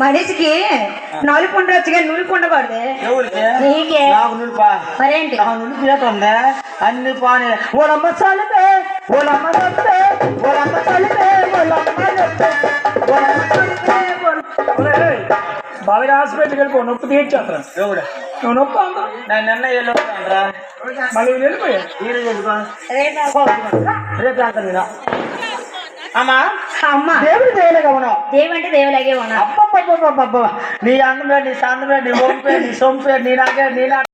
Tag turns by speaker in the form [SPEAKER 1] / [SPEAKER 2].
[SPEAKER 1] మనిషికి నలుపు ఉండొచ్చుగా నులుపు ఉండకూడదు. నీకే మరేంటి
[SPEAKER 2] ఉందా అన్ని పాని ఓలమ్మ చలిపే ఓలమ్మ నొప్పే ఓలమ్మ చలిపే ఓలమ్మ నొప్పే
[SPEAKER 3] బాగా హాస్పిటల్కి వెళ్ళిపో నొప్పి తీర్చేస్తాను.
[SPEAKER 2] ఎవరు
[SPEAKER 3] నువ్వు నొప్పి అంతా
[SPEAKER 2] నేను నిన్న వెళ్ళొస్తానరా
[SPEAKER 3] మళ్ళీ వెళ్ళిపోయా
[SPEAKER 2] ఈరోజు వెళ్ళిపో రేపు అంత నేను అమ్మా
[SPEAKER 1] అమ్మా
[SPEAKER 2] దేవుడు దేవులేగా ఉన్నావు.
[SPEAKER 1] దేవు అంటే దేవులాగే ఉన్నా.
[SPEAKER 2] అబ్బబ్బబ్బబ్బబ్బ నీ అందమే నీ సందమే నీ ఓంపే నీ సొంపే నీ నాకే నీ